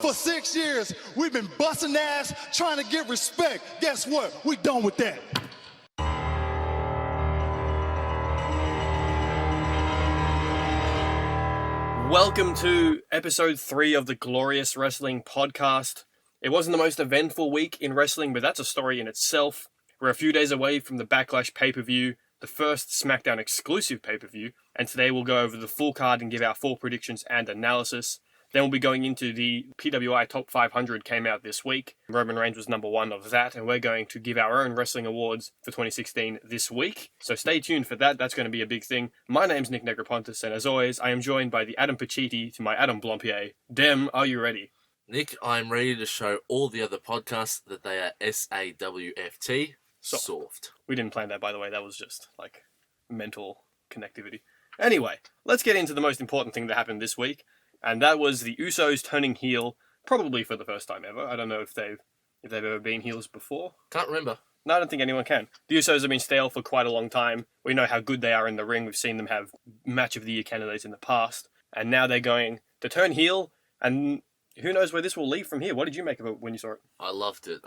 For 6 years, we've been busting ass trying to get respect. Guess what? We done with that. Welcome to episode 3 of the Glorious Wrestling Podcast. It wasn't the most eventful week in wrestling, but that's a story in itself. We're a few days away from the Backlash pay-per-view, the first SmackDown exclusive pay-per-view, and today we'll go over the full card and give our full predictions and analysis. Then we'll be going into the PWI Top 500 came out this week. Roman Reigns was number 1 of that, and we're going to give our own wrestling awards for 2016 this week. So stay tuned for that. That's going to be a big thing. My name's Nick Negropontis, and as always, I am joined by the Adam Pacitti to my Adam Blompier. Dem, are you ready? Nick, I'm ready to show all the other podcasts that they are SAWFT. Soft. We didn't plan that, by the way. That was just, mental connectivity. Anyway, let's get into the most important thing that happened this week. And that was the Usos turning heel, probably for the first time ever. I don't know if they've ever been heels before. Can't remember. No, I don't think anyone can. The Usos have been stale for quite a long time. We know how good they are in the ring. We've seen them have Match of the Year candidates in the past. And now they're going to turn heel, and who knows where this will lead from here. What did you make of it when you saw it? I loved it.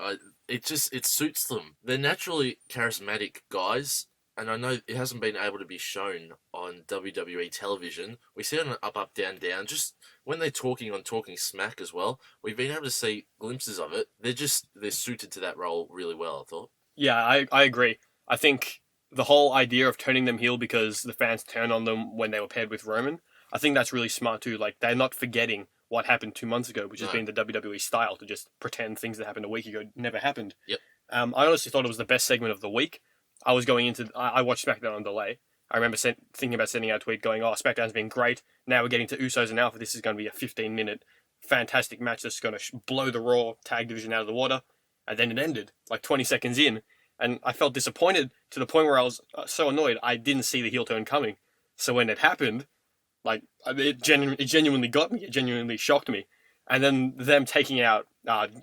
It suits them. They're naturally charismatic guys, and I know it hasn't been able to be shown on WWE television. We see it on Up, Down, Down. Just when they're talking on Talking Smack as well, we've been able to see glimpses of it. They're suited to that role really well, I thought. Yeah, I agree. I think the whole idea of turning them heel because the fans turned on them when they were paired with Roman, I think that's really smart too. They're not forgetting what happened 2 months ago, which has been the WWE style to just pretend things that happened a week ago never happened. Yep. I honestly thought it was the best segment of the week. I watched SmackDown on delay. I remember thinking about sending out a tweet going, SmackDown's been great. Now we're getting to Usos and Alpha. This is going to be a 15-minute fantastic match that's going to blow the Raw tag division out of the water. And then it ended, 20 seconds in. And I felt disappointed to the point where I was so annoyed I didn't see the heel turn coming. So when it happened, it genuinely got me. It genuinely shocked me. And then them taking out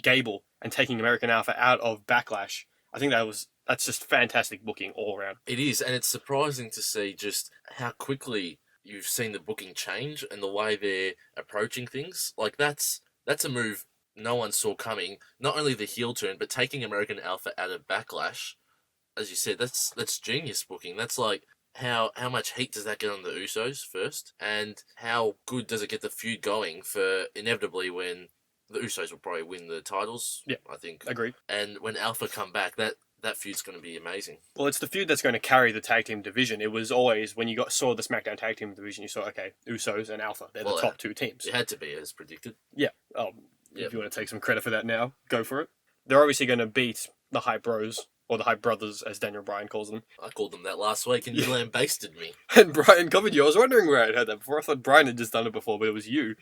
Gable and taking American Alpha out of Backlash, I think that's just fantastic booking all around. It is, and it's surprising to see just how quickly you've seen the booking change and the way they're approaching things. That's a move no one saw coming. Not only the heel turn, but taking American Alpha out of Backlash, as you said, that's genius booking. That's how much heat does that get on the Usos first, and how good does it get the feud going for inevitably when the Usos will probably win the titles. Yeah, I think. Agreed. And when Alpha come back, that feud's going to be amazing. Well, it's the feud that's going to carry the tag team division. It was always, when you saw the SmackDown tag team division, you saw, okay, Usos and Alpha. They're the top two teams. It had to be, as predicted. Yeah. If you want to take some credit for that now, go for it. They're obviously going to beat the Hype Bros, or the Hype Brothers, as Daniel Bryan calls them. I called them that last week, and you lambasted me. And Brian covered you. I was wondering where I'd heard that before. I thought Brian had just done it before, but it was you.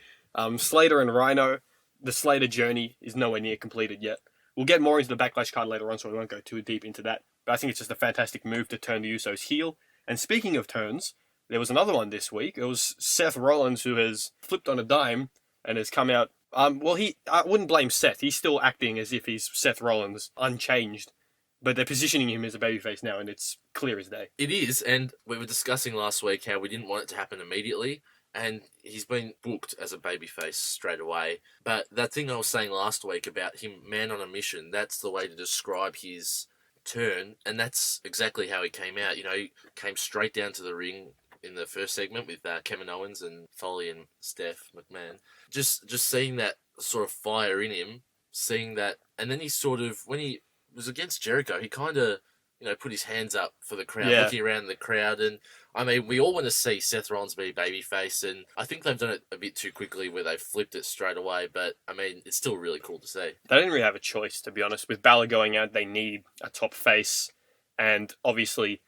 Slater and Rhino, the Slater journey is nowhere near completed yet. We'll get more into the Backlash card later on, so we won't go too deep into that. But I think it's just a fantastic move to turn the Usos heel. And speaking of turns, there was another one this week. It was Seth Rollins who has flipped on a dime and has come out. I wouldn't blame Seth. He's still acting as if he's Seth Rollins, unchanged. But they're positioning him as a babyface now, and it's clear as day. It is, and we were discussing last week how we didn't want it to happen immediately, and he's been booked as a babyface straight away. But that thing I was saying last week about him man on a mission, that's the way to describe his turn, and that's exactly how he came out. He came straight down to the ring in the first segment with Kevin Owens and Foley and Steph McMahon. Just seeing that sort of fire in him, seeing that, and then he sort of, when he was against Jericho, he kind of, put his hands up for the crowd, looking around the crowd. And, we all want to see Seth Rollins be babyface, and I think they've done it a bit too quickly where they've flipped it straight away, but, it's still really cool to see. They didn't really have a choice, to be honest. With Balor going out, they need a top face, and obviously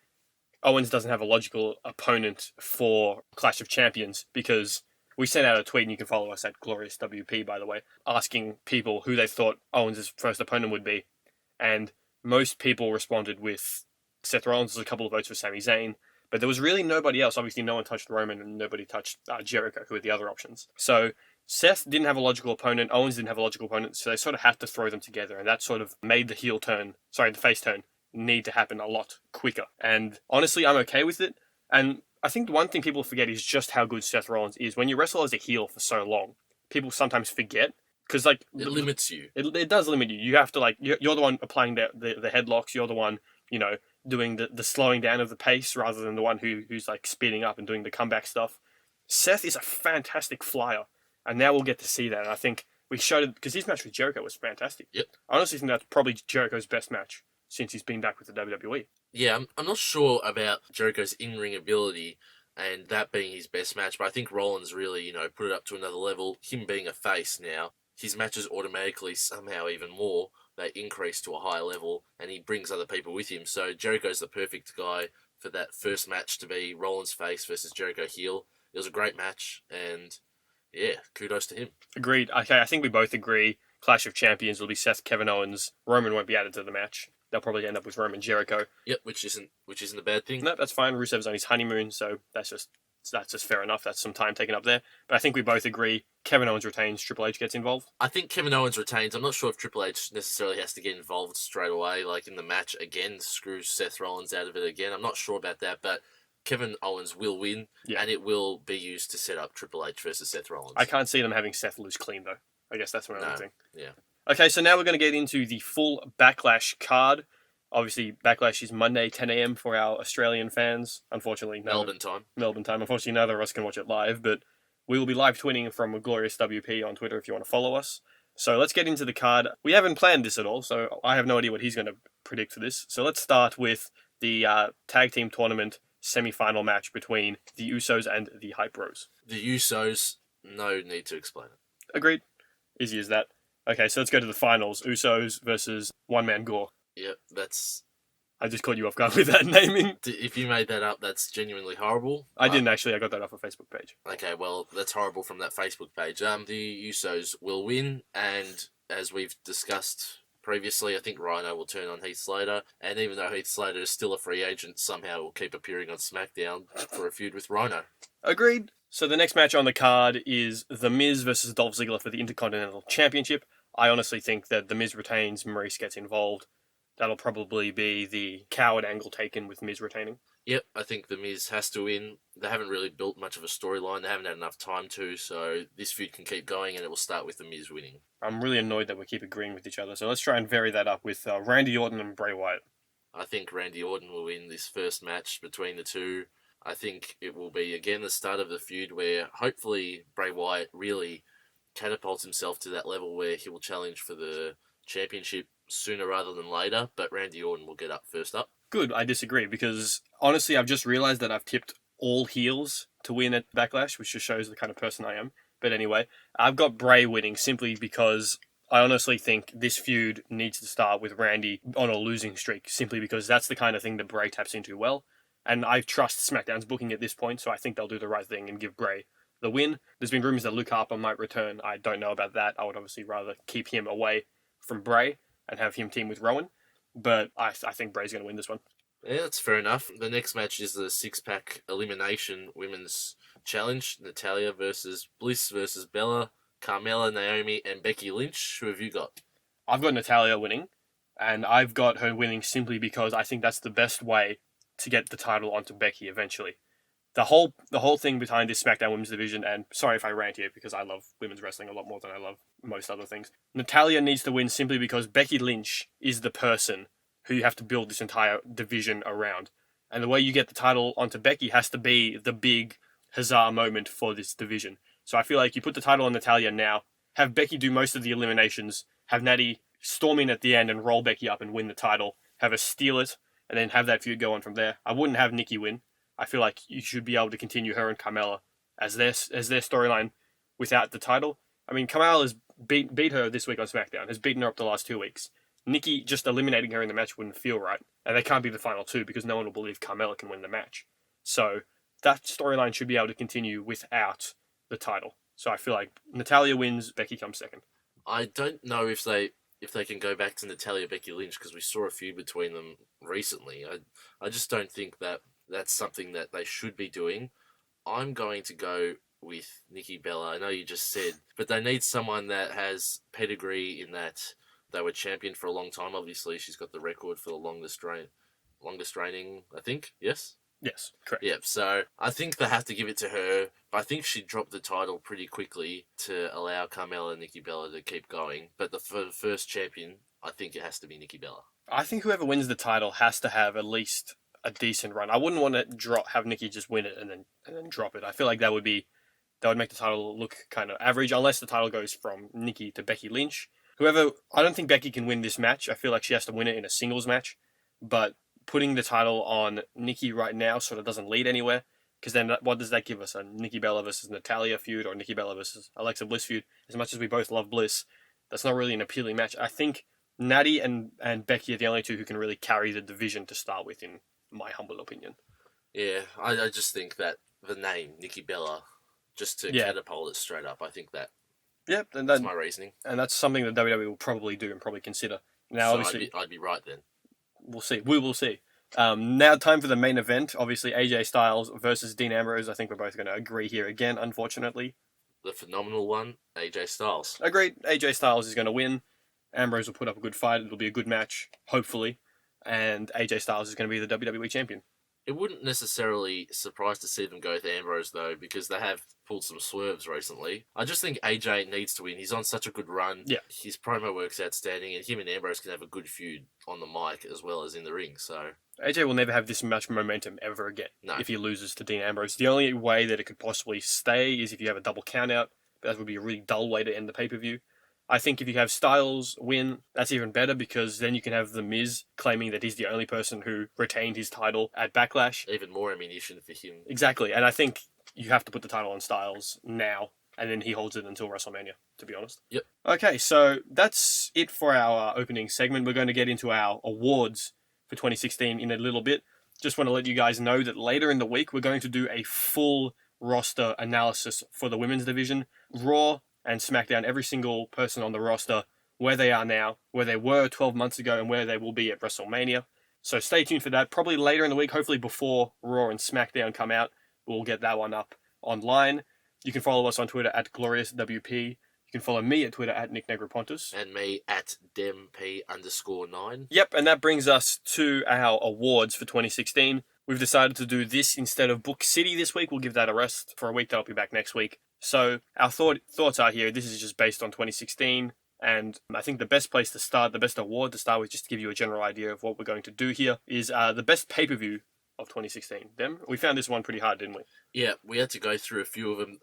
Owens doesn't have a logical opponent for Clash of Champions, because we sent out a tweet, and you can follow us at GloriousWP, by the way, asking people who they thought Owens' first opponent would be. And most people responded with Seth Rollins. There's a couple of votes for Sami Zayn, but there was really nobody else. Obviously, no one touched Roman, and nobody touched Jericho, who were the other options. So Seth didn't have a logical opponent. Owens didn't have a logical opponent, so they sort of had to throw them together, and that sort of made the face turn need to happen a lot quicker. And honestly, I'm okay with it. And I think the one thing people forget is just how good Seth Rollins is. When you wrestle as a heel for so long, people sometimes forget because like It limits you. It does limit you. You have to you're the one applying the headlocks. You're the one doing the slowing down of the pace rather than the one who's like speeding up and doing the comeback stuff. Seth is a fantastic flyer, and now we'll get to see that. And I think we showed it because his match with Jericho was fantastic. Yep. I honestly think that's probably Jericho's best match since he's been back with the WWE. Yeah, I'm not sure about Jericho's in-ring ability and that being his best match, but I think Rollins really, put it up to another level. Him being a face now, his matches automatically, somehow even more, they increase to a higher level, and he brings other people with him. So Jericho's the perfect guy for that first match to be Rollins face versus Jericho heel. It was a great match, and yeah, kudos to him. Agreed. Okay, I think we both agree. Clash of Champions will be Seth, Kevin Owens. Roman won't be added to the match. They'll probably end up with Roman Jericho. Yep, which isn't a bad thing. No, that's fine. Rusev's on his honeymoon, so that's just fair enough. That's some time taken up there. But I think we both agree Kevin Owens retains, Triple H gets involved. I think Kevin Owens retains. I'm not sure if Triple H necessarily has to get involved straight away, like in the match again, screw Seth Rollins out of it again. I'm not sure about that, but Kevin Owens will win, and it will be used to set up Triple H versus Seth Rollins. I can't see them having Seth lose clean, though. I guess that's what I'm thinking. Yeah. Okay, so now we're going to get into the full Backlash card. Obviously, Backlash is Monday, 10 a.m. for our Australian fans. Unfortunately, Melbourne time. Unfortunately, neither of us can watch it live, but we will be live tweeting from Glorious WP on Twitter if you want to follow us. So let's get into the card. We haven't planned this at all, so I have no idea what he's going to predict for this. So let's start with the tag team tournament semi-final match between the Usos and the Hype Bros. The Usos, no need to explain it. Agreed. Easy as that. Okay, so let's go to the finals. Usos versus One Man Gore. Yep, that's... I just caught you off guard with that naming. If you made that up, that's genuinely horrible. I didn't actually. I got that off a Facebook page. Okay, well, that's horrible from that Facebook page. The Usos will win, and as we've discussed previously, I think Rhino will turn on Heath Slater, and even though Heath Slater is still a free agent, somehow will keep appearing on SmackDown for a feud with Rhino. Agreed. So the next match on the card is The Miz versus Dolph Ziggler for the Intercontinental Championship. I honestly think that The Miz retains, Maurice gets involved. That'll probably be the coward angle taken with Miz retaining. Yep, I think The Miz has to win. They haven't really built much of a storyline. They haven't had enough time to, so this feud can keep going, and it will start with The Miz winning. I'm really annoyed that we keep agreeing with each other, so let's try and vary that up with Randy Orton and Bray Wyatt. I think Randy Orton will win this first match between the two. I think it will be, again, the start of the feud where hopefully Bray Wyatt really catapults himself to that level where he will challenge for the championship sooner rather than later, but Randy Orton will get up first up. Good, I disagree, because honestly, I've just realised that I've tipped all heels to win at Backlash, which just shows the kind of person I am. But anyway, I've got Bray winning simply because I honestly think this feud needs to start with Randy on a losing streak, simply because that's the kind of thing that Bray taps into well. And I trust SmackDown's booking at this point, so I think they'll do the right thing and give Bray the win. There's been rumours that Luke Harper might return. I don't know about that. I would obviously rather keep him away from Bray and have him team with Rowan. But I think Bray's going to win this one. Yeah, that's fair enough. The next match is the six-pack elimination women's challenge. Natalya versus Bliss versus Bella, Carmella, Naomi, and Becky Lynch. Who have you got? I've got Natalya winning, and I've got her winning simply because I think that's the best way to get the title onto Becky eventually. The whole thing behind this SmackDown Women's Division, and sorry if I rant here because I love women's wrestling a lot more than I love most other things. Natalya needs to win simply because Becky Lynch is the person who you have to build this entire division around. And the way you get the title onto Becky has to be the big huzzah moment for this division. So I feel like you put the title on Natalya now, have Becky do most of the eliminations, have Natty storm in at the end and roll Becky up and win the title, have her steal it, and then have that feud go on from there. I wouldn't have Nikki win. I feel like you should be able to continue her and Carmella as their storyline without the title. I mean, Carmella has beat her this week on SmackDown, has beaten her up the last 2 weeks. Nikki just eliminating her in the match wouldn't feel right, and they can't be the final two because no one will believe Carmella can win the match. So that storyline should be able to continue without the title. So I feel like Natalya wins, Becky comes second. I don't know if they can go back to Natalya Becky Lynch because we saw a feud between them recently. I just don't think that that's something that they should be doing. I'm going to go with Nikki Bella. I know you just said, but they need someone that has pedigree in that they were champion for a long time. Obviously, she's got the record for the longest reigning, I think. Yes? Yes, correct. Yeah, so I think they have to give it to her. I think she dropped the title pretty quickly to allow Carmella and Nikki Bella to keep going. But for the first champion, I think it has to be Nikki Bella. I think whoever wins the title has to have at least a decent run. I wouldn't want to have Nikki just win it and then drop it. I feel like that would make the title look kind of average, unless the title goes from Nikki to Becky Lynch. I don't think Becky can win this match. I feel like she has to win it in a singles match. But putting the title on Nikki right now sort of doesn't lead anywhere. Because then what does that give us? A Nikki Bella versus Natalia feud or Nikki Bella versus Alexa Bliss feud? As much as we both love Bliss, that's not really an appealing match. I think Natty and Becky are the only two who can really carry the division to start with, in my humble opinion. Yeah, I just think that the name, Nikki Bella, just to catapult it straight up, I think that Yep, that's my reasoning. And that's something that WWE will probably do and probably consider. Now, so obviously, I'd be right then. We'll see. We will see. Now, time for the main event. Obviously, AJ Styles versus Dean Ambrose. I think we're both going to agree here again, unfortunately. The phenomenal one, AJ Styles. Agreed. AJ Styles is going to win. Ambrose will put up a good fight. It'll be a good match, hopefully. And AJ Styles is going to be the WWE champion. It wouldn't necessarily surprise to see them go with Ambrose, though, because they have pulled some swerves recently. I just think AJ needs to win. He's on such a good run. Yeah. His promo work's outstanding, and him and Ambrose can have a good feud on the mic as well as in the ring, so... AJ will never have this much momentum ever again if he loses to Dean Ambrose. The only way that it could possibly stay is if you have a double countout, but that would be a really dull way to end the pay-per-view. I think if you have Styles win, that's even better, because then you can have The Miz claiming that he's the only person who retained his title at Backlash. Even more ammunition for him. Exactly, and I think you have to put the title on Styles now, and then he holds it until WrestleMania, to be honest. Yep. Okay, so that's it for our opening segment. We're going to get into our awards for 2016 in a little bit. Just want to let you guys know that later in the week, we're going to do a full roster analysis for the women's division. Raw and SmackDown, every single person on the roster, where they are now, where they were 12 months ago, and where they will be at WrestleMania. So stay tuned for that. Probably later in the week, hopefully before Raw and SmackDown come out, we'll get that one up online. You can follow us on Twitter at GloriousWP. You can follow me at Twitter at NickNegroPontus. And me at DemP_9. Yep, and that brings us to our awards for 2016. We've decided to do this instead of Book City this week. We'll give that a rest for a week. That'll be back next week. So our thoughts are here. This is just based on 2016. And I think the best place to start, the best award to start with, just to give you a general idea of what we're going to do here, is the best pay-per-view of 2016. Dem, we found this one pretty hard, didn't we? Yeah, we had to go through a few of them.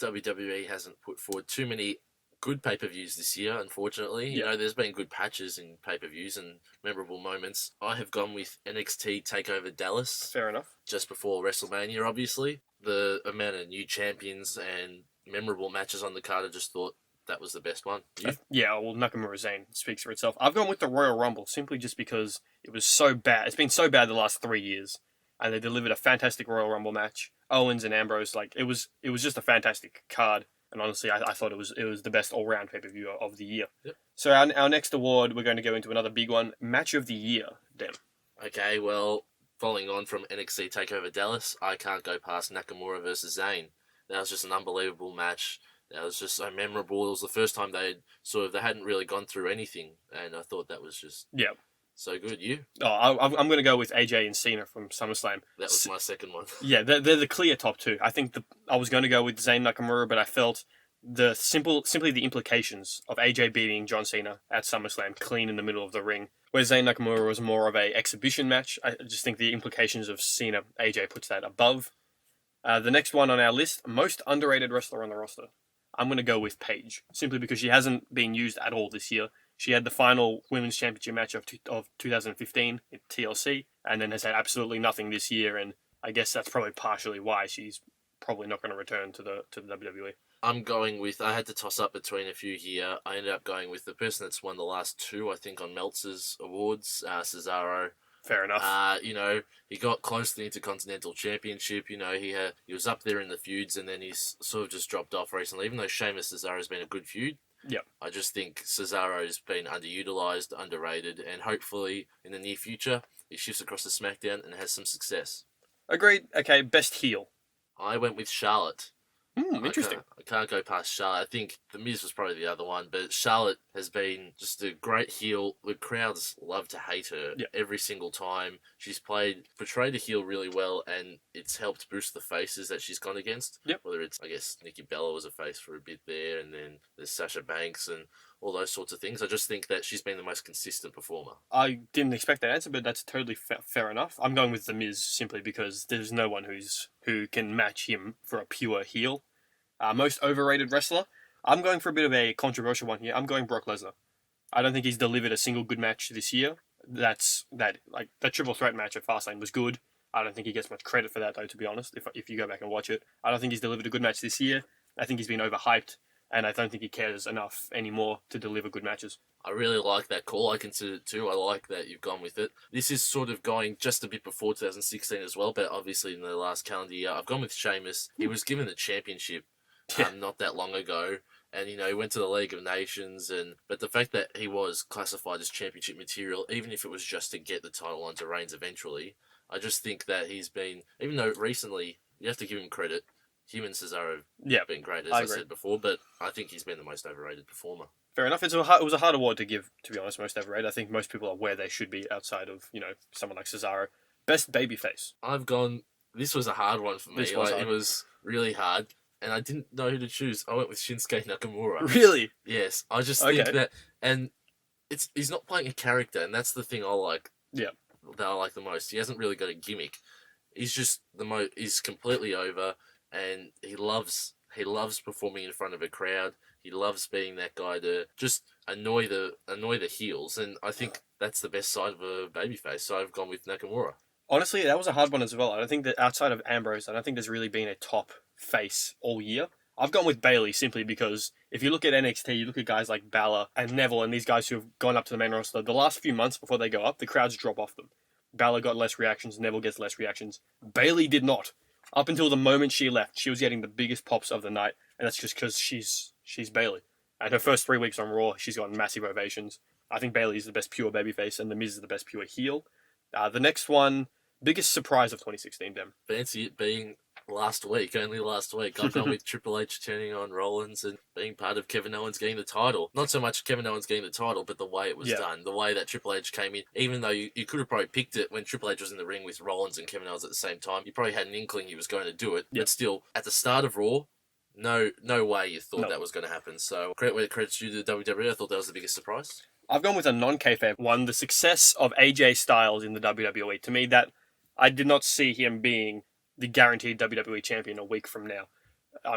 WWE hasn't put forward too many good pay-per-views this year, unfortunately. You know, there's been good patches in pay-per-views and memorable moments. I have gone with NXT TakeOver Dallas. Fair enough. Just before WrestleMania, obviously. The amount of new champions and memorable matches on the card, I just thought that was the best one. You? Yeah, well, Nakamura Zayn speaks for itself. I've gone with the Royal Rumble simply just because it was so bad. It's been so bad the last 3 years, and they delivered a fantastic Royal Rumble match. Owens and Ambrose, it was just a fantastic card. And honestly, I thought it was the best all-round pay-per-view of the year. Yep. So our next award, we're going to go into another big one, Match of the Year, Dem. Okay, well, following on from NXT TakeOver Dallas, I can't go past Nakamura versus Zayn. That was just an unbelievable match. That was just so memorable. It was the first time they hadn't really gone through anything, and I thought that was just so good. You? Oh, I'm going to go with AJ and Cena from SummerSlam. That was my second one. Yeah, they're the clear top two. I think I was going to go with Zayn Nakamura, but I felt simply the implications of AJ beating John Cena at SummerSlam clean in the middle of the ring, where Zayn Nakamura was more of a exhibition match. I just think the implications of Cena AJ puts that above. The next one on our list, most underrated wrestler on the roster. I'm going to go with Paige, simply because she hasn't been used at all this year. She had the final Women's Championship match of 2015 at TLC, and then has had absolutely nothing this year, and I guess that's probably partially why she's probably not going to return to the WWE. I had to toss up between a few here. I ended up going with the person that's won the last two, I think, on Meltzer's awards, Cesaro. Fair enough. He got close to the Intercontinental Championship. He was up there in the feuds, and then he's sort of just dropped off recently. Even though Sheamus Cesaro has been a good feud, I just think Cesaro's been underutilized, underrated, and hopefully in the near future he shifts across to SmackDown and has some success. Agreed. Okay, best heel. I went with Charlotte. Interesting. I can't go past Charlotte. I think The Miz was probably the other one, but Charlotte has been just a great heel. The crowds love to hate her Yeah. every single time. She's portrayed a heel really well, and it's helped boost the faces that she's gone against. Yep. Whether it's, I guess, Nikki Bella was a face for a bit there, and then there's Sasha Banks and all those sorts of things. I just think that she's been the most consistent performer. I didn't expect that answer, but that's totally fair enough. I'm going with The Miz simply because there's no one who can match him for a pure heel. Most overrated wrestler. I'm going for a bit of a controversial one here. I'm going Brock Lesnar. I don't think he's delivered a single good match this year. That triple threat match at Fastlane was good. I don't think he gets much credit for that, though, to be honest, if you go back and watch it. I don't think he's delivered a good match this year. I think he's been overhyped, and I don't think he cares enough anymore to deliver good matches. I really like that call. I consider it too. I like that you've gone with it. This is sort of going just a bit before 2016 as well, but obviously in the last calendar year, I've gone with Sheamus. He was given the championship not that long ago. And, he went to the League of Nations, but the fact that he was classified as championship material, even if it was just to get the title onto Reigns eventually, I just think that he's been, even though recently, you have to give him credit, him and Cesaro have been great, as I said before, but I think he's been the most overrated performer. Fair enough. It was a hard award to give, to be honest, most overrated. I think most people are where they should be outside of, someone like Cesaro. Best babyface. This was a hard one for me. It was really hard. And I didn't know who to choose. I went with Shinsuke Nakamura. Really? Yes. I just think that... And he's not playing a character, and that's the thing I like. Yeah. That I like the most. He hasn't really got a gimmick. He's just he's completely over, and he loves performing in front of a crowd. He loves being that guy to just annoy the heels, and I think that's the best side of a babyface, so I've gone with Nakamura. Honestly, that was a hard one as well. I don't think that outside of Ambrose, I don't think there's really been a top face all year. I've gone with Bayley simply because if you look at NXT, you look at guys like Balor and Neville and these guys who have gone up to the main roster, the last few months before they go up, the crowds drop off them. Balor got less reactions, Neville gets less reactions. Bayley did not. Up until the moment she left, she was getting the biggest pops of the night, and that's just because she's Bayley. And her first 3 weeks on Raw, she's gotten massive ovations. I think Bayley is the best pure babyface, and The Miz is the best pure heel. The next one, biggest surprise of 2016, Dem. Fancy it being only last week. I've gone with Triple H turning on Rollins and being part of Kevin Owens getting the title. Not so much Kevin Owens getting the title, but the way it was done. The way that Triple H came in, even though you could have probably picked it when Triple H was in the ring with Rollins and Kevin Owens at the same time. You probably had an inkling he was going to do it. But still, at the start of Raw, no way you thought that was going to happen. So credit where credit's due to the WWE. I thought that was the biggest surprise. I've gone with a non-kayfabe one. The success of AJ Styles in the WWE. To me, that I did not see him being the guaranteed WWE champion a week from now.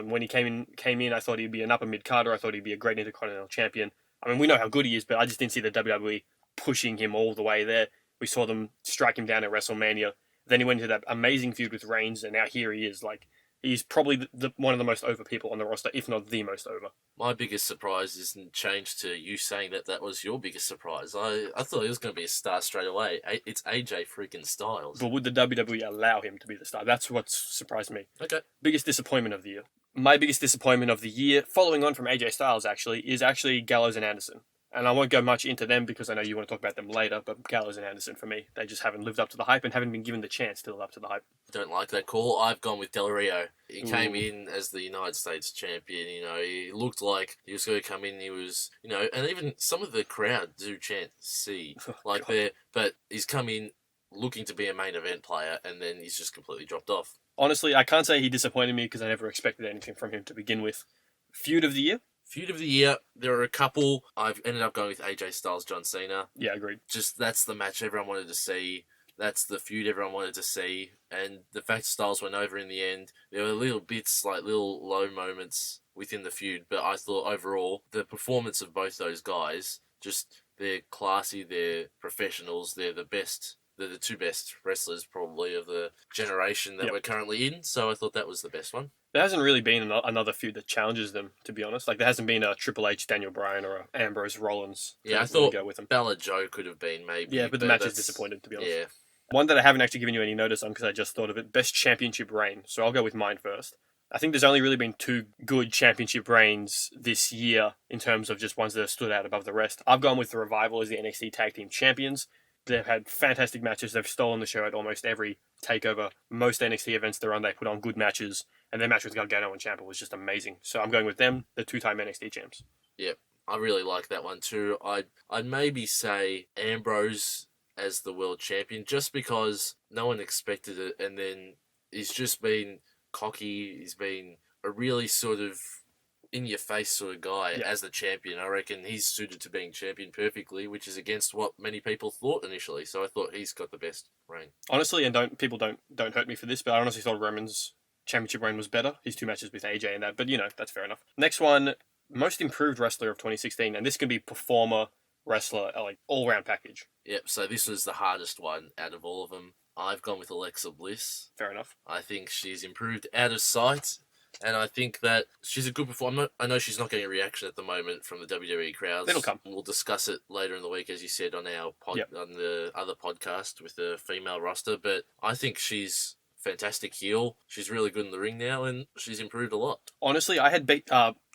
When he came in, I thought he'd be an upper mid-carder. I thought he'd be a great Intercontinental champion. I mean, we know how good he is, but I just didn't see the WWE pushing him all the way there. We saw them strike him down at WrestleMania. Then he went into that amazing feud with Reigns, and now here he is. He's probably one of the most over people on the roster, if not the most over. My biggest surprise isn't changed to you saying that was your biggest surprise. I thought he was going to be a star straight away. It's AJ freaking Styles. But would the WWE allow him to be the star? That's what surprised me. Okay. Biggest disappointment of the year. My biggest disappointment of the year, following on from AJ Styles is actually Gallows and Anderson. And I won't go much into them because I know you want to talk about them later, but Gallows and Anderson, for me, they just haven't lived up to the hype and haven't been given the chance to live up to the hype. Don't like that call. I've gone with Del Rio. He came in as the United States champion. He looked like he was going to come in. He was, and even some of the crowd do chant C, but he's come in looking to be a main event player, and then he's just completely dropped off. Honestly, I can't say he disappointed me because I never expected anything from him to begin with. Feud of the year? Feud of the year, there are a couple. I've ended up going with AJ Styles, John Cena. Yeah, agreed. Just that's the match everyone wanted to see. That's the feud everyone wanted to see. And the fact Styles went over in the end, there were little bits, little low moments within the feud. But I thought overall, the performance of both those guys, they're classy, they're professionals, they're the best. They're the two best wrestlers probably of the generation that we're currently in. So I thought that was the best one. There hasn't really been another feud that challenges them, to be honest. There hasn't been a Triple H, Daniel Bryan, or a Ambrose Rollins. Yeah, I thought Balor Joe could have been maybe. Yeah, but the match is disappointed, to be honest. Yeah. One that I haven't actually given you any notice on because I just thought of it. Best championship reign. So I'll go with mine first. I think there's only really been two good championship reigns this year in terms of just ones that have stood out above the rest. I've gone with the Revival as the NXT Tag Team Champions. They've had fantastic matches. They've stolen the show at almost every takeover. Most NXT events they're on, they put on good matches. and their match with Gargano and Ciampa was just amazing. So I'm going with them, the 2-time NXT champs. Yep, I really like that one too. I'd maybe say Ambrose as the world champion, just because no one expected it, and then he's just been cocky. He's been a really sort of in-your-face sort of guy as the champion. I reckon he's suited to being champion perfectly, which is against what many people thought initially. So I thought he's got the best reign. Honestly, and don't hurt me for this, but I honestly thought Roman's championship reign was better. His 2 matches with AJ and that, but that's fair enough. Next one, most improved wrestler of 2016, and this can be performer, wrestler, like all-round package. Yep, so this was the hardest one out of all of them. I've gone with Alexa Bliss. Fair enough. I think she's improved out of sight, and I think that she's a good performer. I know she's not getting a reaction at the moment from the WWE crowds. It'll come. We'll discuss it later in the week, as you said, on our on the other podcast with the female roster, but I think she's fantastic heel. She's really good in the ring now, and she's improved a lot. Honestly, I had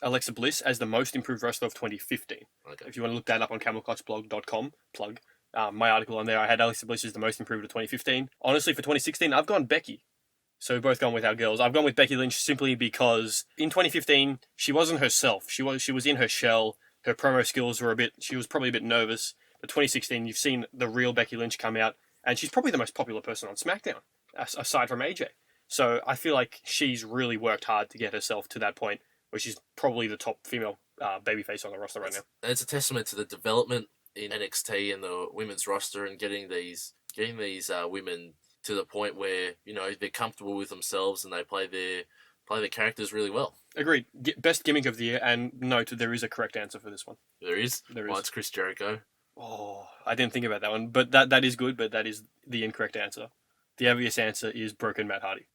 Alexa Bliss as the most improved wrestler of 2015. Okay. If you want to look that up on camelclutchblog.com, plug. My article on there, I had Alexa Bliss as the most improved of 2015. Honestly, for 2016, I've gone Becky. So we've both gone with our girls. I've gone with Becky Lynch simply because in 2015, she wasn't herself. She was in her shell. Her promo skills were she was probably a bit nervous. But 2016, you've seen the real Becky Lynch come out, and she's probably the most popular person on SmackDown, aside from AJ. So I feel like she's really worked hard to get herself to that point where she's probably the top female babyface on the roster right now. And it's a testament to the development in NXT and the women's roster, and getting these women to the point where they're comfortable with themselves and they play their characters really well. Agreed. Best gimmick of the year, and note there is a correct answer for this one. There is. It's Chris Jericho. Oh, I didn't think about that one, but that is good. But that is the incorrect answer. The obvious answer is Broken Matt Hardy.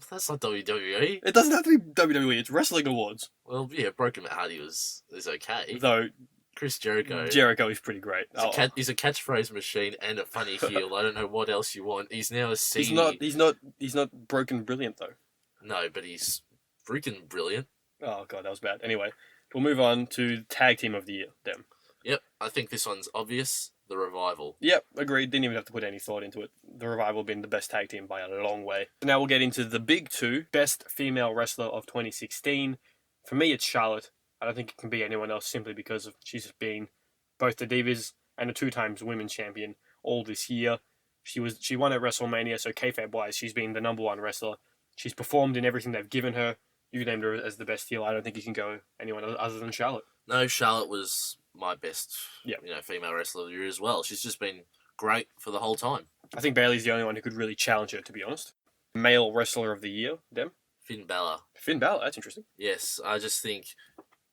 That's not WWE. It doesn't have to be WWE. It's Wrestling Awards. Well, yeah, Broken Matt Hardy is okay. Though Chris Jericho is pretty great. He's a catchphrase machine and a funny heel. I don't know what else you want. He's now a scene. He's not broken brilliant though. No, but he's freaking brilliant. Oh god, that was bad. Anyway, we'll move on to Tag Team of the Year. Dem. Yep, I think this one's obvious. The Revival. Yep, agreed. Didn't even have to put any thought into it. The Revival being the best tag team by a long way. Now we'll get into the big two. Best female wrestler of 2016. For me, it's Charlotte. I don't think it can be anyone else simply because she's been both the Divas and a 2-time women's champion all this year. She won at WrestleMania, so kayfabe-wise, she's been the number 1 wrestler. She's performed in everything they've given her. You named her as the best heel. I don't think you can go anyone other than Charlotte. No, Charlotte was my best Yep. female wrestler of the year as well. She's just been great for the whole time. I think Bayley's the only one who could really challenge her, to be honest. Male wrestler of the year, Dem? Finn Balor. Finn Balor, that's interesting. Yes, I just think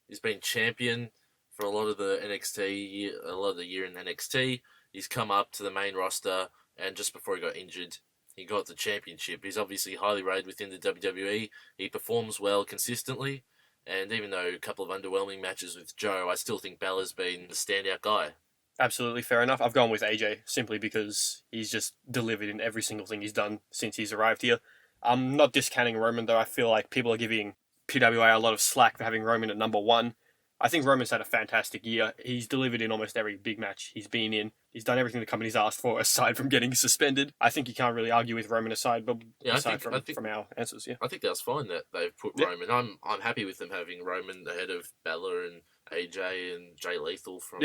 he's been champion for a lot of the year in NXT. He's come up to the main roster, and just before he got injured, he got the championship. He's obviously highly rated within the WWE. He performs well consistently, and even though a couple of underwhelming matches with Joe, I still think Balor's been the standout guy. Absolutely fair enough. I've gone with AJ simply because he's just delivered in every single thing he's done since he's arrived here. I'm not discounting Roman, though. I feel like people are giving PWI a lot of slack for having Roman at number 1. I think Roman's had a fantastic year. He's delivered in almost every big match he's been in. He's done everything the company's asked for, aside from getting suspended. I think you can't really argue with Roman aside from our answers. Yeah, I think that's fine that they've put Roman. I'm happy with them having Roman ahead of Balor and AJ and Jay Lethal from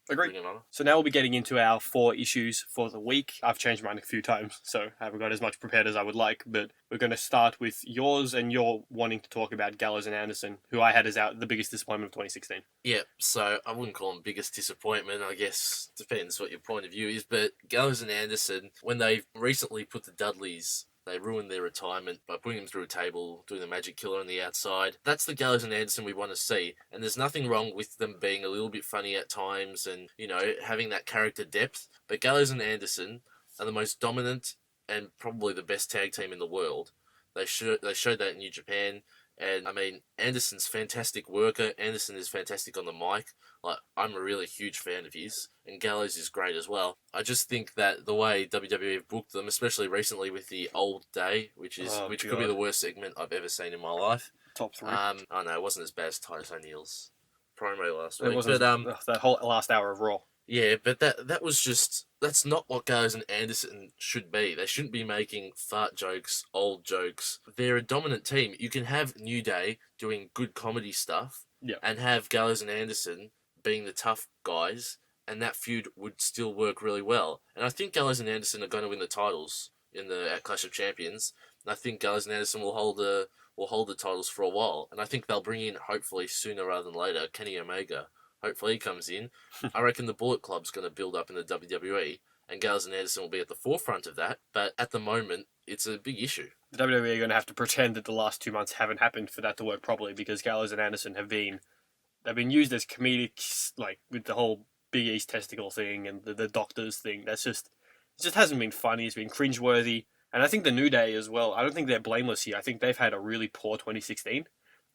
agreed. Ring of Honor. So now we'll be getting into our 4 issues for the week. I've changed mine a few times, so I haven't got as much prepared as I would like, but we're going to start with yours, and you're wanting to talk about Gallows and Anderson, who I had as the biggest disappointment of 2016. Yeah, so I wouldn't call them biggest disappointment, I guess. Depends what your point of view is, but Gallows and Anderson, when they recently put the Dudleys, they ruined their retirement by putting them through a table, doing the magic killer on the outside. That's the Gallows and Anderson we want to see. And there's nothing wrong with them being a little bit funny at times and, having that character depth. But Gallows and Anderson are the most dominant and probably the best tag team in the world. They showed that in New Japan. And, Anderson's fantastic worker. Anderson is fantastic on the mic. I'm a really huge fan of his. And Gallows is great as well. I just think that the way WWE have booked them, especially recently with the Old Day, which could be the worst segment I've ever seen in my life. Top 3. I know, it wasn't as bad as Titus O'Neil's promo last week. It wasn't that whole last hour of Raw. Yeah, but that's not what Gallows and Anderson should be. They shouldn't be making fart jokes, old jokes. They're a dominant team. You can have New Day doing good comedy stuff Yeah. and have Gallows and Anderson being the tough guys, and that feud would still work really well. And I think Gallows and Anderson are going to win the titles in the Clash of Champions. And I think Gallows and Anderson will hold the titles for a while. And I think they'll bring in, hopefully sooner rather than later, Kenny Omega. Hopefully he comes in. I reckon the Bullet Club's going to build up in the WWE, and Gallows and Anderson will be at the forefront of that. But at the moment, it's a big issue. The WWE are going to have to pretend that the last 2 months haven't happened for that to work properly, because Gallows and Anderson they've been used as comedic, like with the whole Big East testicle thing and the doctors thing. It just hasn't been funny. It's been cringeworthy. And I think the New Day as well, I don't think they're blameless here. I think they've had a really poor 2016.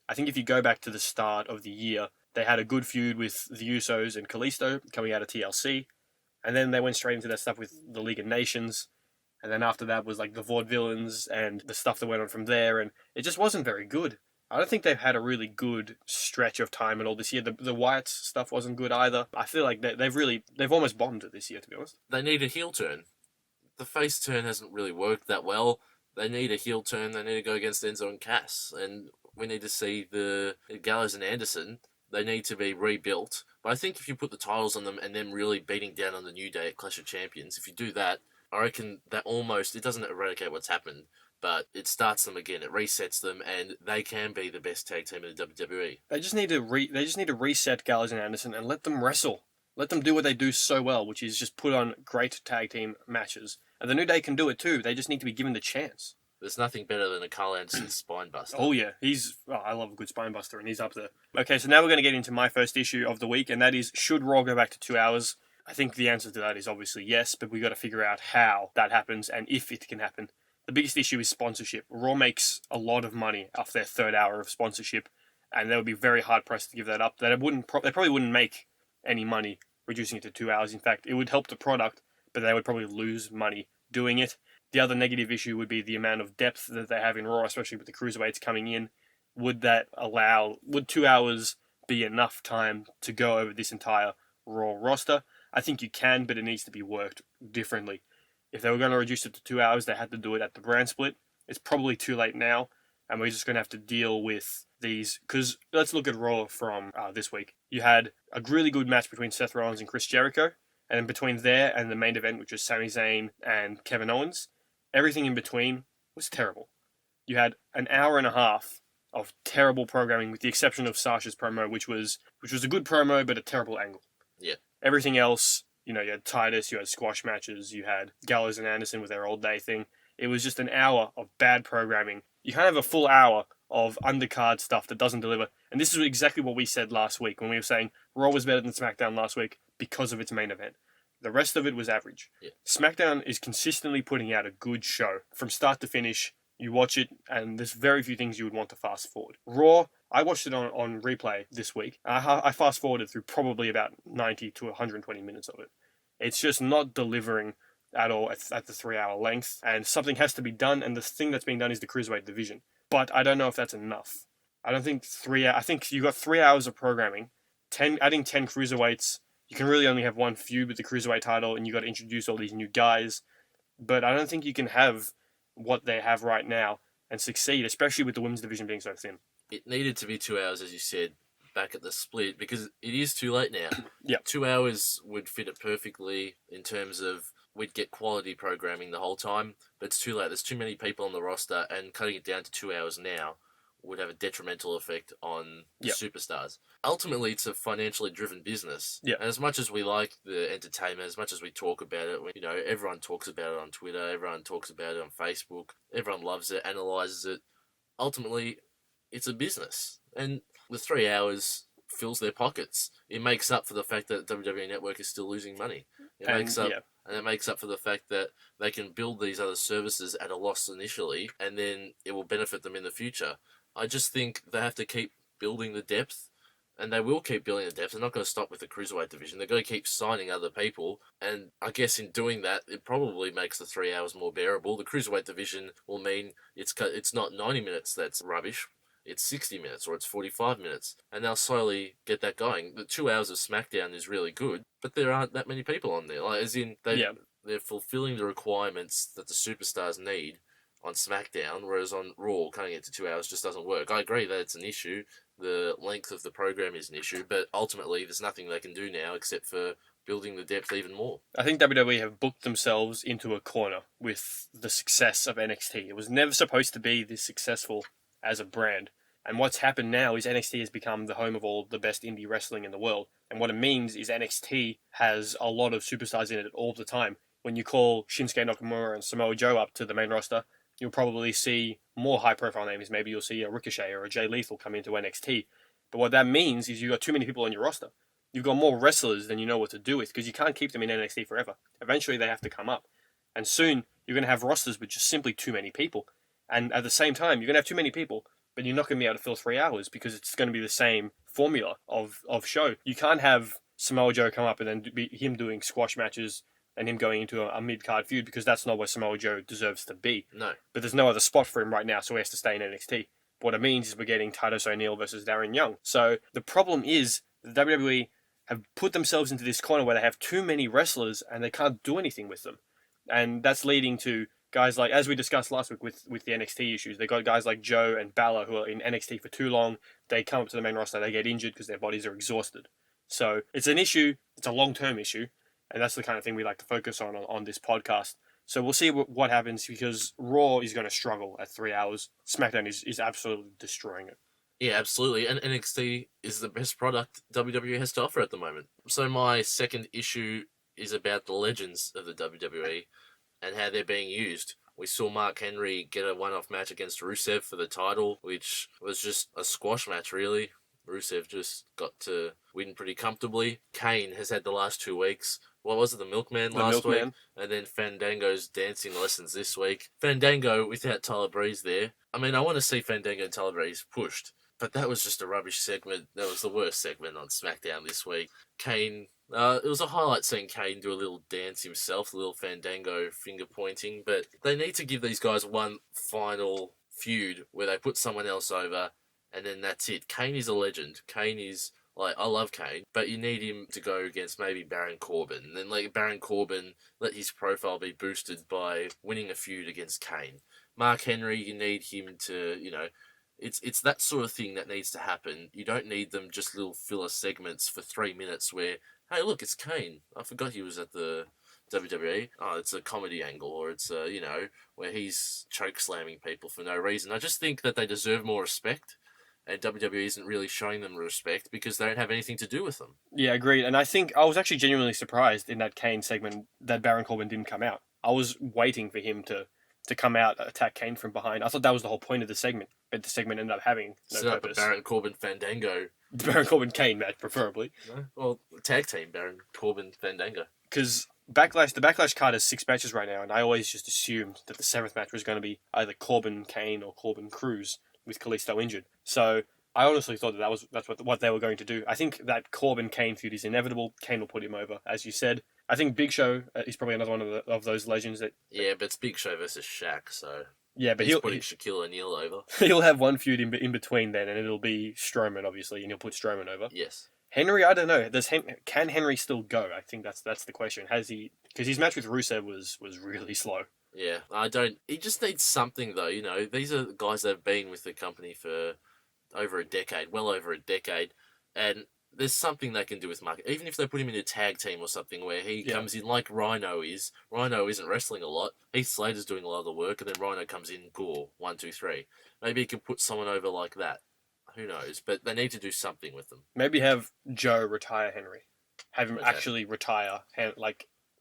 I think if you go back to the start of the year, they had a good feud with the Usos and Kalisto coming out of TLC. And then they went straight into that stuff with the League of Nations. And then after that was like the Vaudevillains and the stuff that went on from there. And it just wasn't very good. I don't think they've had a really good stretch of time at all this year. The Wyatts stuff wasn't good either. I feel like they've almost bombed it this year, to be honest. They need a heel turn. The face turn hasn't really worked that well. They need a heel turn. They need to go against Enzo and Cass. And we need to see the Gallows and Anderson. They need to be rebuilt. But I think if you put the titles on them and then really beating down on the New Day at Clash of Champions, if you do that, I reckon that it doesn't eradicate what's happened, but it starts them again. It resets them, and they can be the best tag team in the WWE. They just need to reset Gallows and Anderson and let them wrestle. Let them do what they do so well, which is just put on great tag team matches. And the New Day can do it too. They just need to be given the chance. There's nothing better than a Carl Anderson spine buster. Oh yeah, I love a good spine buster, and he's up there. Okay, so now we're going to get into my first issue of the week, and that is, should Raw go back to 2 hours? I think the answer to that is obviously yes, but we got to figure out how that happens and if it can happen. The biggest issue is sponsorship. Raw makes a lot of money off their third hour of sponsorship, and they would be very hard pressed to give that up. They probably wouldn't make any money reducing it to 2 hours. In fact, it would help the product, but they would probably lose money doing it. The other negative issue would be the amount of depth that they have in Raw, especially with the cruiserweights coming in. Would 2 hours be enough time to go over this entire Raw roster? I think you can, but it needs to be worked differently. If they were going to reduce it to 2 hours, they had to do it at the brand split. It's probably too late now, and we're just going to have to deal with these. Because let's look at Raw from this week. You had a really good match between Seth Rollins and Chris Jericho, and between there and the main event, which was Sami Zayn and Kevin Owens, everything in between was terrible. You had an hour and a half of terrible programming, with the exception of Sasha's promo, which was a good promo but a terrible angle. Yeah. Everything else, you had Titus, you had squash matches, you had Gallows and Anderson with their Old Day thing. It was just an hour of bad programming. You can't have a full hour of undercard stuff that doesn't deliver. And this is exactly what we said last week when we were saying Raw was better than SmackDown last week because of its main event. The rest of it was average. Yeah. SmackDown is consistently putting out a good show. From start to finish, you watch it, and there's very few things you would want to fast forward. Raw, I watched it on replay this week. I fast forwarded through probably about 90 to 120 minutes of it. It's just not delivering at all at the 3 hour length, and something has to be done, and the thing that's being done is the Cruiserweight division. But I don't know if that's enough. I don't think I think you got 3 hours of programming, adding 10 Cruiserweights. You can really only have one feud with the Cruiserweight title, and you got to introduce all these new guys. But I don't think you can have what they have right now and succeed, especially with the women's division being so thin. It needed to be 2 hours, as you said, back at the split, because it is too late now. Yeah. 2 hours would fit it perfectly in terms of we'd get quality programming the whole time, but it's too late. There's too many people on the roster, and cutting it down to 2 hours now would have a detrimental effect on the superstars. Ultimately, it's a financially driven business. Yeah. And as much as we like the entertainment, as much as we talk about it, everyone talks about it on Twitter, everyone talks about it on Facebook, everyone loves it, analyzes it. Ultimately, it's a business. And the 3 hours fills their pockets. It makes up for the fact that WWE Network is still losing money. And it makes up for the fact that they can build these other services at a loss initially, and then it will benefit them in the future. I just think they have to keep building the depth, and they will keep building the depth. They're not going to stop with the Cruiserweight division. They're going to keep signing other people, and I guess in doing that, it probably makes the 3 hours more bearable. The Cruiserweight division will mean it's not 90 minutes that's rubbish. it's 60 minutes or it's 45 minutes, and they'll slowly get that going. The 2 hours of SmackDown is really good, but there aren't that many people on there. Like, as in, they're fulfilling the requirements that the superstars need on SmackDown, whereas on Raw, cutting it to 2 hours just doesn't work. I agree that it's an issue. The length of the program is an issue, but ultimately there's nothing they can do now except for building the depth even more. I think WWE have booked themselves into a corner with the success of NXT. It was never supposed to be this successful as a brand. And what's happened now is NXT has become the home of all the best indie wrestling in the world. And what it means is NXT has a lot of superstars in it all the time. When you call Shinsuke Nakamura and Samoa Joe up to the main roster, you'll probably see more high-profile names. Maybe you'll see a Ricochet or a Jay Lethal come into NXT. But what that means is you've got too many people on your roster. You've got more wrestlers than you know what to do with because you can't keep them in NXT forever. Eventually, they have to come up. And soon, you're going to have rosters with just simply too many people. And at the same time, you're going to have too many people, but you're not going to be able to fill 3 hours because it's going to be the same formula of show. You can't have Samoa Joe come up and then be him doing squash matches and him going into a mid-card feud because that's not where Samoa Joe deserves to be. No. But there's no other spot for him right now, so he has to stay in NXT. What it means is we're getting Titus O'Neil versus Darren Young. So the problem is the WWE have put themselves into this corner where they have too many wrestlers and they can't do anything with them. And that's leading to guys like, as we discussed last week with the NXT issues, they got guys like Joe and Balor who are in NXT for too long. They come up to the main roster, they get injured because their bodies are exhausted. So it's an issue, it's a long-term issue, and that's the kind of thing we like to focus on this podcast. So we'll see what happens because Raw is going to struggle at 3 hours. SmackDown is absolutely destroying it. Yeah, absolutely. And NXT is the best product WWE has to offer at the moment. So my second issue is about the legends of the WWE and how they're being used. We saw Mark Henry get a one-off match against Rusev for the title, which was just a squash match, really. Rusev just got to win pretty comfortably. Kane has had the last 2 weeks. What was it, the Milkman last week? And then Fandango's dancing lessons this week. Fandango without Tyler Breeze there. I mean, I want to see Fandango and Tyler Breeze pushed. But that was just a rubbish segment. That was the worst segment on SmackDown this week. Kane, it was a highlight seeing Kane do a little dance himself, a little Fandango finger pointing. But they need to give these guys one final feud where they put someone else over, and then that's it. Kane is a legend. Kane is, like, I love Kane, but you need him to go against maybe Baron Corbin. And then, like, Baron Corbin, let his profile be boosted by winning a feud against Kane. Mark Henry, you need him to, It's that sort of thing that needs to happen. You don't need them just little filler segments for 3 minutes where, hey, look, it's Kane. I forgot he was at the WWE. Oh, it's a comedy angle, or it's where he's choke slamming people for no reason. I just think that they deserve more respect, and WWE isn't really showing them respect because they don't have anything to do with them. Yeah, agreed. And I think I was actually genuinely surprised in that Kane segment that Baron Corbin didn't come out. I was waiting for him to come out, attack Kane from behind. I thought that was the whole point of the segment, but the segment ended up having no Set up purpose. a Baron Corbin Fandango. Baron Corbin Kane match, preferably. No? Well, tag team Baron Corbin Fandango. Because the Backlash card has 6 matches right now, and I always just assumed that the 7th match was going to be either Corbin Kane or Corbin Cruz with Kalisto injured. So I honestly thought that's what they were going to do. I think that Corbin Kane feud is inevitable. Kane will put him over, as you said. I think Big Show is probably another one of those legends that. Yeah, but it's Big Show versus Shaq, so. Yeah, but he's putting Shaquille O'Neal over. He'll have one feud in between then, and it'll be Strowman, obviously, and he'll put Strowman over. Yes. Henry, I don't know. Can Henry still go? I think that's the question. Has he? Because his match with Rusev was really slow. Yeah, he just needs something, though. These are guys that have been with the company for over a decade, well over a decade, and there's something they can do with Mark. Even if they put him in a tag team or something where he comes in like Rhino is. Rhino isn't wrestling a lot. Heath Slater's doing a lot of the work, and then Rhino comes in, cool, 1, 2, 3. Maybe he can put someone over like that. Who knows? But they need to do something with them. Maybe have Joe retire Henry. Have him actually retire,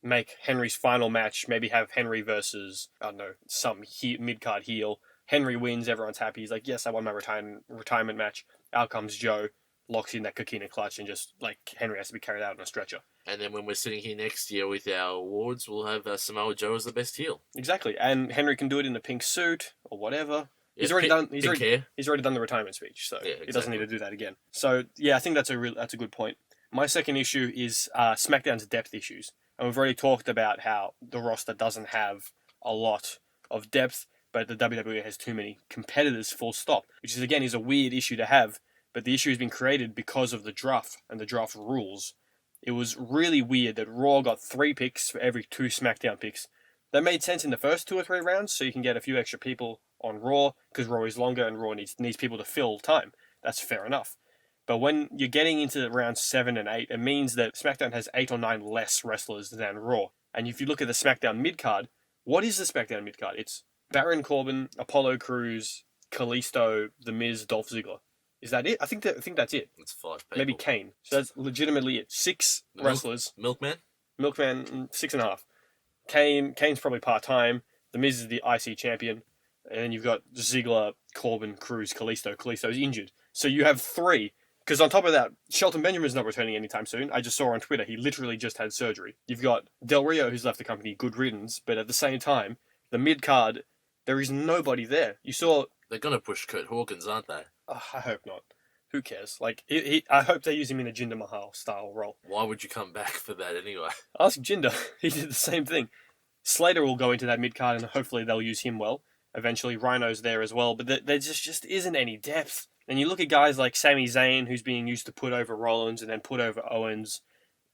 make Henry's final match. Maybe have Henry versus, I don't know, some mid-card heel. Henry wins, everyone's happy. He's like, yes, I won my retirement match. Out comes Joe, locks in that coquina clutch, and just, like, Henry has to be carried out on a stretcher. And then when we're sitting here next year with our awards, we'll have Samoa Joe as the best heel. Exactly. And Henry can do it in a pink suit or whatever. Yeah, He's already done the retirement speech, so exactly. He doesn't need to do that again. So yeah, I think that's a good point. My second issue is SmackDown's depth issues, and we've already talked about how the roster doesn't have a lot of depth. but the WWE has too many competitors, full stop, which is, again, is a weird issue to have, but the issue has been created because of the draft and the draft rules. It was really weird that Raw got 3 picks for every 2 SmackDown picks. That made sense in the first 2 or 3 rounds, so you can get a few extra people on Raw, because Raw is longer and Raw needs people to fill time. That's fair enough. But when you're getting into rounds 7 and 8, it means that SmackDown has 8 or 9 less wrestlers than Raw. And if you look at the SmackDown mid-card, what is the SmackDown mid-card? It's Baron Corbin, Apollo Crews, Kalisto, The Miz, Dolph Ziggler. Is that it? I think that's it. It's 5 people. Maybe Kane. So that's legitimately it. 6 wrestlers. Milkman? Milkman, 6.5. Kane's probably part-time. The Miz is the IC champion. And then you've got Ziggler, Corbin, Crews, Kalisto. Kalisto's injured. So you have 3. Because on top of that, Shelton Benjamin's not returning anytime soon. I just saw on Twitter, he literally just had surgery. You've got Del Rio, who's left the company, good riddance. But at the same time, the mid-card, there is nobody there. You saw... They're going to push Kurt Hawkins, aren't they? Oh, I hope not. Who cares? Like, I hope they use him in a Jinder Mahal style role. Why would you come back for that anyway? Ask Jinder. He did the same thing. Slater will go into that mid-card and hopefully they'll use him well. Eventually, Rhino's there as well. But there just isn't any depth. And you look at guys like Sami Zayn, who's being used to put over Rollins and then put over Owens,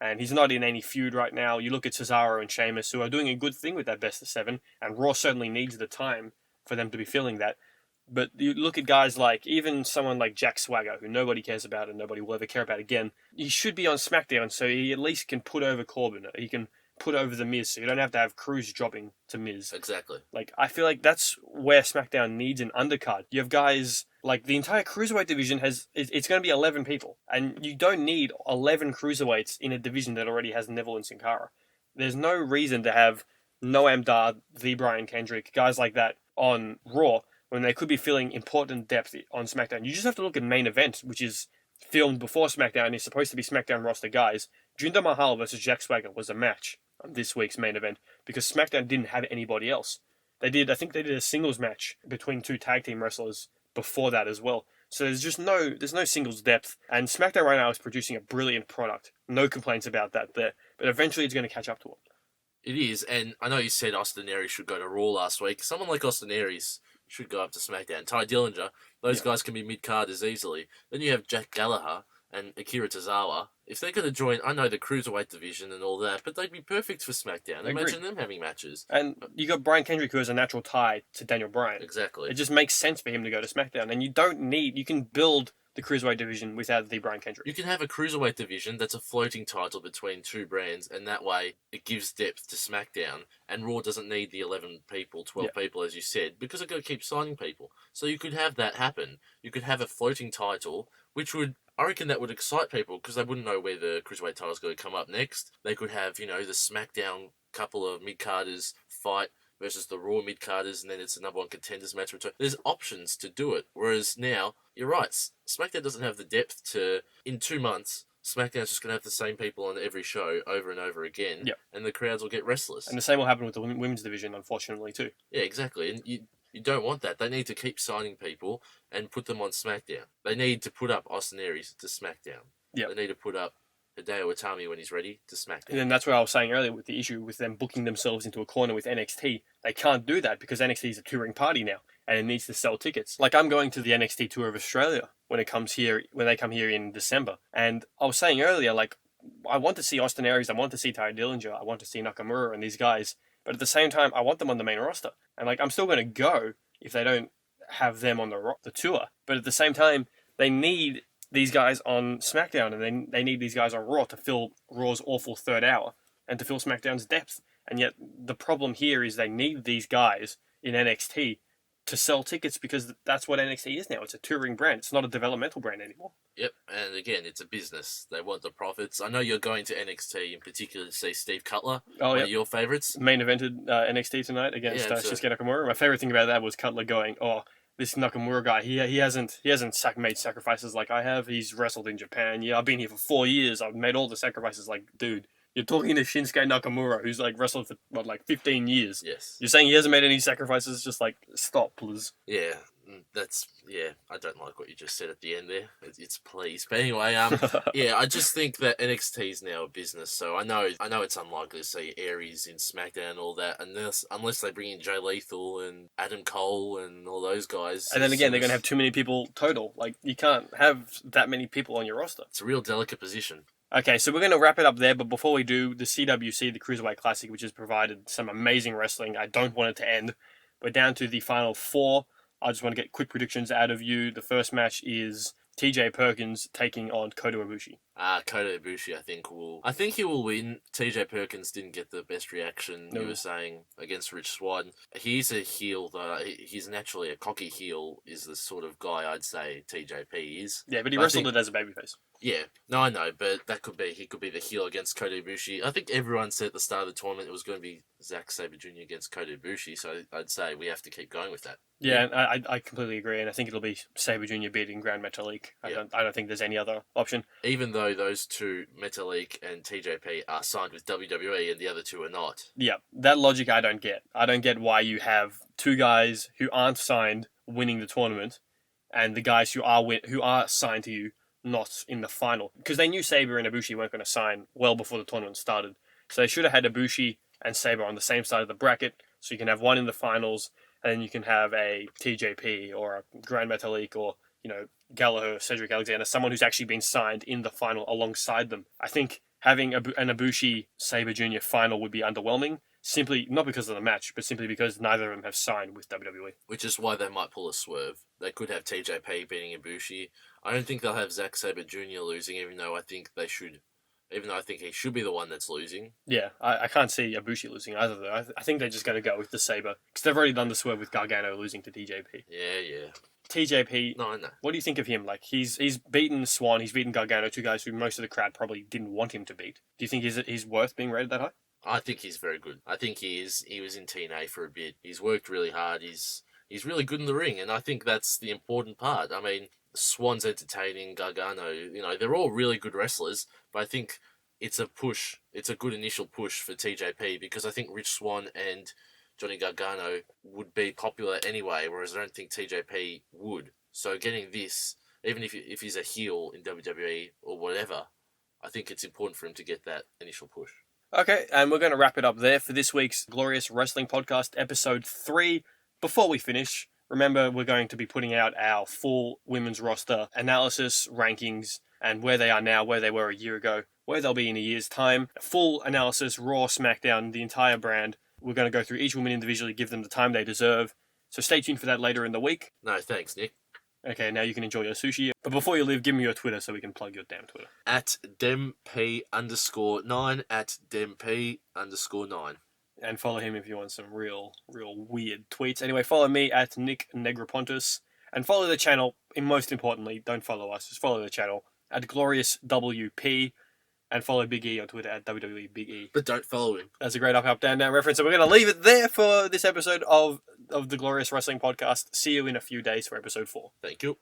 and he's not in any feud right now. You look at Cesaro and Sheamus, who are doing a good thing with that best of 7, and Raw certainly needs the time for them to be filling that. But you look at guys like, even someone like Jack Swagger, who nobody cares about and nobody will ever care about again. He should be on SmackDown, so he at least can put over Corbin. He can put over The Miz, so you don't have to have Crews dropping to Miz. Exactly. Like, I feel like that's where SmackDown needs an undercard. You have guys, like, the entire Cruiserweight division it's going to be 11 people. And you don't need 11 Cruiserweights in a division that already has Neville and Sin Cara. There's no reason to have Noam Dar, the Brian Kendrick, guys like that on Raw, when they could be filling important depth on SmackDown. You just have to look at main event, which is filmed before SmackDown and is supposed to be SmackDown roster guys. Jinder Mahal versus Jack Swagger was a match on this week's main event because SmackDown didn't have anybody else. I think they did a singles match between 2 tag team wrestlers before that as well. So there's no singles depth. And SmackDown right now is producing a brilliant product. No complaints about that there. But eventually it's going to catch up to it. It is, and I know you said Austin Aries should go to Raw last week. Someone like Austin Aries should go up to SmackDown. Ty Dillinger, those guys can be mid-carders easily. Then you have Jack Gallagher and Akira Tozawa. If they're going to join, I know the Cruiserweight division and all that, but they'd be perfect for SmackDown. Imagine them having matches. And you got Brian Kendrick, who has a natural tie to Daniel Bryan. Exactly. It just makes sense for him to go to SmackDown. And you can build the Cruiserweight division without the Brian Kendrick. You can have a Cruiserweight division that's a floating title between 2 brands, and that way it gives depth to SmackDown, and Raw doesn't need the 11 people, 12 people, as you said, because they've got to keep signing people. So you could have that happen. You could have a floating title, which would... I reckon that would excite people because they wouldn't know where the Cruiserweight title's going to come up next. They could have, the SmackDown couple of mid-carders fight versus the Raw mid-carders, and then it's a number 1 contenders match. There's options to do it. Whereas now, you're right, SmackDown doesn't have the depth to, in 2 months, SmackDown's just going to have the same people on every show over and over again, and the crowds will get restless. And the same will happen with the women's division, unfortunately, too. Yeah, exactly. And you don't want that. They need to keep signing people and put them on SmackDown. They need to put up Austin Aries to SmackDown. Yep. They need to put up Hideo Itami when he's ready to SmackDown. And then that's what I was saying earlier with the issue with them booking themselves into a corner with NXT. They can't do that because NXT is a touring party now and it needs to sell tickets. Like, I'm going to the NXT tour of Australia when they come here in December. And I was saying earlier, like, I want to see Austin Aries, I want to see Ty Dillinger, I want to see Nakamura and these guys. But at the same time, I want them on the main roster. And, like, I'm still going to go if they don't have them on the tour. But at the same time, they need these guys on SmackDown and they need these guys on Raw to fill Raw's awful third hour and to fill SmackDown's depth. And yet the problem here is they need these guys in NXT to sell tickets because that's what NXT is now. It's a touring brand. It's not a developmental brand anymore. Yep, and again, it's a business. They want the profits. I know you're going to NXT in particular to see Steve Cutler, one of your favourites. Main evented NXT tonight against Shinsuke Nakamura. My favourite thing about that was Cutler going, this Nakamura guy, he hasn't made sacrifices like I have. He's wrestled in Japan. Yeah, I've been here for 4 years. I've made all the sacrifices. Like, dude, you're talking to Shinsuke Nakamura, who's like wrestled for 15 years. Yes. You're saying he hasn't made any sacrifices. Just like, stop, please. Yeah, I don't like what you just said at the end there. It's please. But anyway, yeah, I just think that NXT is now a business, so I know it's unlikely to see Aries in SmackDown and all that, unless they bring in Jay Lethal and Adam Cole and all those guys. And then again, they're going to have too many people total. Like, you can't have that many people on your roster. It's a real delicate position. Okay, so we're going to wrap it up there, but before we do, the CWC, the Cruiserweight Classic, which has provided some amazing wrestling, I don't want it to end. We're down to the final 4. I just want to get quick predictions out of you. The first match is TJ Perkins taking on Kota Ibushi. Kota Ibushi, I think he will win. TJ Perkins didn't get the best reaction, No. You were saying, against Rich Swann. He's a heel, though. He's naturally a cocky heel, is the sort of guy I'd say TJP is. Yeah, but he wrestled it as a babyface. Yeah, no, I know, but he could be the heel against Kota Ibushi. I think everyone said at the start of the tournament it was going to be Zack Sabre Jr. against Kota Ibushi, so I'd say we have to keep going with that. Yeah, I completely agree, and I think it'll be Sabre Jr. beating Grand Metalik. I don't think there's any other option. Even though those two, Metalik and TJP, are signed with WWE and the other two are not. Yeah, that logic I don't get. I don't get why you have two guys who aren't signed winning the tournament, and the guys who are signed to you not in the final. Because they knew Sabre and Ibushi weren't going to sign well before the tournament started. So they should have had Ibushi and Sabre on the same side of the bracket, so you can have one in the finals, and then you can have a TJP or a Grand Metalik or, Gallagher, Cedric Alexander, someone who's actually been signed in the final alongside them. I think having an Ibushi Sabre Jr. final would be underwhelming, simply not because of the match, but simply because neither of them have signed with WWE. Which is why they might pull a swerve. They could have TJP beating Ibushi. I don't think they'll have Zack Sabre Jr. losing, even though I think he should be the one that's losing. Yeah, I can't see Ibushi losing either, though. I think they're just going to go with the Sabre, because they've already done the swerve with Gargano losing to TJP. Yeah. TJP, No, I know. What do you think of him? Like, he's beaten Swan, he's beaten Gargano, two guys who most of the crowd probably didn't want him to beat. Do you think he's worth being rated that high? I think he's very good. I think he is. He was in TNA for a bit. He's worked really hard. He's really good in the ring, and I think that's the important part. I mean, Swan's entertaining, Gargano, they're all really good wrestlers, but I think it's a push. It's a good initial push for TJP, because I think Rich Swann and Johnny Gargano would be popular anyway, whereas I don't think TJP would. So getting this, even if he's a heel in WWE or whatever, I think it's important for him to get that initial push. Okay, and we're going to wrap it up there for this week's Glorious Wrestling Podcast, Episode 3. Before we finish, remember we're going to be putting out our full women's roster analysis, rankings, and where they are now, where they were a year ago, where they'll be in a year's time. A full analysis, Raw, SmackDown, the entire brand. We're going to go through each woman individually, give them the time they deserve. So stay tuned for that later in the week. No, thanks, Nick. Okay, now you can enjoy your sushi. But before you leave, give me your Twitter so we can plug your damn Twitter. At DemP_9, at DemP_9. And follow him if you want some real weird tweets. Anyway, follow me at Nick Negropontus. And follow the channel, and most importantly, don't follow us, just follow the channel at GloriousWP. And follow Big E on Twitter at WWE Big E. But don't follow him. That's a great up, down reference. So we're going to leave it there for this episode of the Glorious Wrestling Podcast. See you in a few days for episode 4. Thank you.